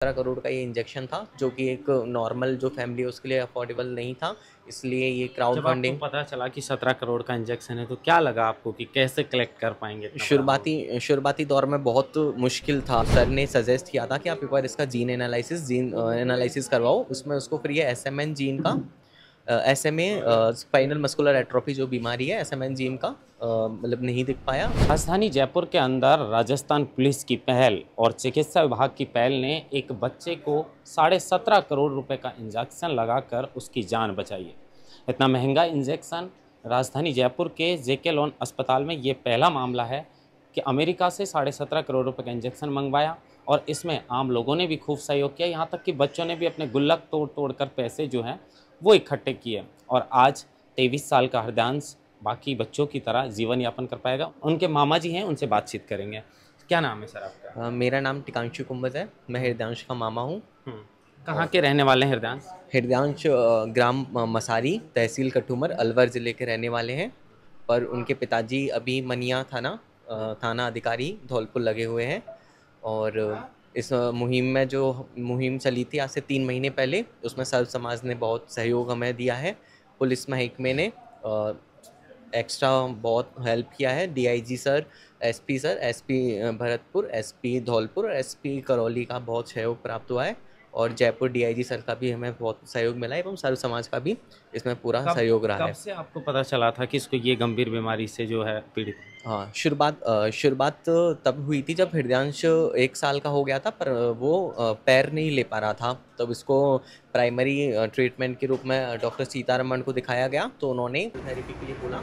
करोड़ का ये इंजेक्शन था जो कि एक नॉर्मल जो फैमिली है उसके लिए अफोर्डेबल नहीं था, इसलिए ये क्राउड जब आपको फंडिंग पता चला कि 17 करोड़ का इंजेक्शन है तो क्या लगा आपको कि कैसे कलेक्ट कर पाएंगे इतना बड़ा अमाउंट? शुरुआती दौर में बहुत मुश्किल था। सर ने सजेस्ट किया था कि आप एक बार इसका जीन एनालिसिस करवाओ। उसमें उसको फ्री है एसएमएन जीन का, एसएमए स्पाइनल मस्कुलर एट्रोफी जो बीमारी है, एसएमएन जीन का मतलब नहीं दिख पाया। राजधानी जयपुर के अंदर राजस्थान पुलिस की पहल और चिकित्सा विभाग की पहल ने एक बच्चे को 17.5 करोड़ रुपए का इंजेक्शन लगाकर उसकी जान बचाई है। इतना महंगा इंजेक्शन राजधानी जयपुर के जेके लोन अस्पताल में ये पहला मामला है कि अमेरिका से 17.5 करोड़ रुपए का इंजेक्शन मंगवाया और इसमें आम लोगों ने भी खूब सहयोग किया। यहाँ तक कि बच्चों ने भी अपने गुल्लक तोड़ तोड़ कर पैसे जो हैं वो इकट्ठे किए और आज 23 साल का हरदांश बाकी बच्चों की तरह जीवन यापन कर पाएगा। उनके मामा जी हैं, उनसे बातचीत करेंगे। क्या नाम है सर आपका? मेरा नाम टिकांशु कुंभज है, मैं हृदयांश का मामा हूँ। कहाँ के रहने वाले हैं हरदांश? हृदयांश ग्राम मसारी, तहसील कठूमर, अलवर ज़िले के रहने वाले हैं। पर उनके पिताजी अभी मनिया थाना अधिकारी धौलपुर लगे हुए हैं। और इस मुहिम में जो मुहिम चली थी आज से 3 महीने पहले, उसमें सर्व समाज ने बहुत सहयोग हमें दिया है। पुलिस महकमे ने एक्स्ट्रा बहुत हेल्प किया है। DIG sir, SP Bharatpur, SP Dholpur और एसपी करौली का बहुत सहयोग प्राप्त हुआ है। और जयपुर डीआईजी सर का भी हमें बहुत सहयोग मिला है, एवं सर्व समाज का भी इसमें पूरा कब सहयोग रहा कब है। से आपको पता चला था कि इसको ये गंभीर बीमारी से जो है पीड़ित है? हाँ, शुरुआत तब हुई थी जब हृदयांश 1 साल का हो गया था, पर वो पैर नहीं ले पा रहा था। तब इसको प्राइमरी ट्रीटमेंट के रूप में डॉक्टर सीतारमण को दिखाया गया, तो उन्होंने थेरेपी के लिए बोला,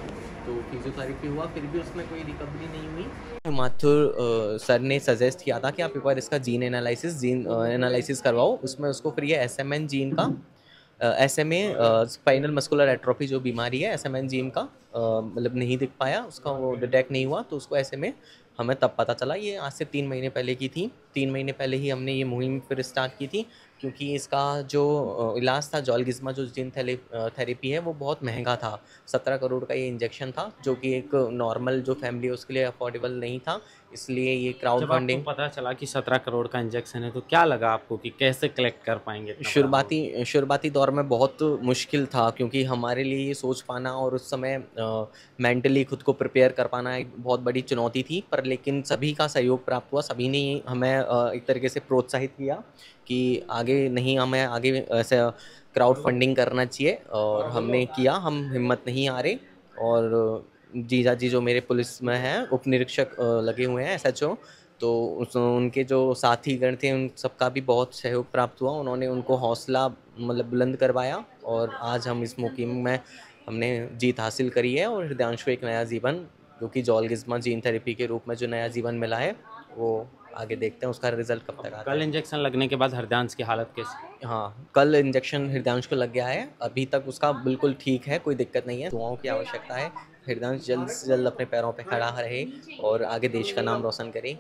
तो फिजियोथेरेपी हुआ, फिर भी उसमें कोई रिकवरी नहीं हुई। माथुर सर ने सजेस्ट किया था कि आप एक बार इसका जीन एनालिसिस करवाओ। उसमें उसको फ्री है एसएमएन जीन का, एसएमए स्पाइनल मस्कुलर एट्रोफी जो बीमारी है, एसएमएन जीन का मतलब नहीं दिख पाया, उसका वो डिटेक्ट नहीं हुआ, तो उसको ऐसे में हमें तब पता चला। ये आज से 3 महीने पहले की थी। 3 महीने पहले ही हमने ये मुहिम फिर स्टार्ट की थी, क्योंकि इसका जो इलाज था, जॉलगिज्मा जो जीन थेरेपी है, वो बहुत महंगा था। 17 करोड़ का ये इंजेक्शन था जो कि एक नॉर्मल जो फैमिली है उसके लिए अफोर्डेबल नहीं था, इसलिए ये क्राउड जब आपको फंडिंग। पता चला कि 17 करोड़ का इंजेक्शन है तो क्या लगा आपको कि कैसे कलेक्ट कर पाएंगे इतना बड़ा अमाउंट? शुरुआती दौर में बहुत मुश्किल था, क्योंकि हमारे लिए ये सोच पाना और उस समय मेंटली खुद को प्रिपेयर कर पाना एक बहुत बड़ी चुनौती थी। पर लेकिन सभी का सहयोग प्राप्त हुआ, सभी ने हमें एक तरीके से प्रोत्साहित किया कि आगे नहीं, हमें आगे ऐसे क्राउड फंडिंग करना चाहिए, और हमने किया। हम हिम्मत नहीं हारे। और जीजा जी जो मेरे पुलिस में हैं, उप निरीक्षक लगे हुए हैं, एसएचओ, तो उनके जो साथीगण थे उन सबका भी बहुत सहयोग प्राप्त हुआ। उन्होंने उनको हौसला मतलब बुलंद करवाया, और आज हम इस मुहिम में हमने जीत हासिल करी है। और हृदयांश को एक नया जीवन, जो कि जॉलगिज्मा जीन थेरेपी के रूप में जो नया जीवन मिला है, वो आगे देखते हैं उसका रिजल्ट कब तक आता कल है। इंजेक्शन लगने के बाद हरदांश की हालत कैसी? हाँ, कल इंजेक्शन हृदयांश को लग गया है, अभी तक उसका बिल्कुल ठीक है, कोई दिक्कत नहीं है। दुआओं की आवश्यकता है। हृदयांश जल्द से जल्द अपने पैरों पे खड़ा रहे और आगे देश का नाम रोशन करे,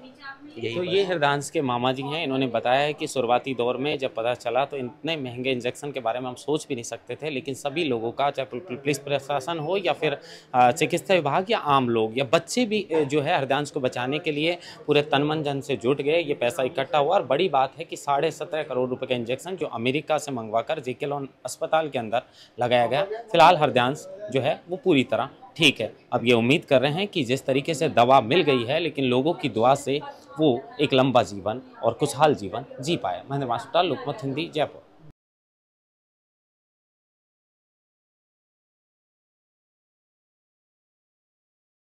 यही तो ये बस। हरदांश के मामा जी हैं। इन्होंने बताया है कि शुरुआती दौर में जब पता चला तो इतने महंगे इंजेक्शन के बारे में हम सोच भी नहीं सकते थे, लेकिन सभी लोगों का, चाहे पुलिस प्रशासन हो या फिर चिकित्सा विभाग या आम लोग या बच्चे भी जो है हरदांश को बचाने के लिए पूरे तन मन धन से जुट गए। ये पैसा इकट्ठा हुआ और बड़ी बात है कि 17.5 करोड़ रुपए का इंजेक्शन जो अमेरिका से मंगवाकर जेके लोन अस्पताल के अंदर लगाया गया। फिलहाल हरदांश जो है वो पूरी तरह ठीक है। अब ये उम्मीद कर रहे हैं कि जिस तरीके से दवा मिल गई है, लेकिन लोगों की दुआ से वो एक लंबा जीवन और खुशहाल जीवन जी पाए। महेंद्र मास्टर, लोकमत हिंदी, जयपुर।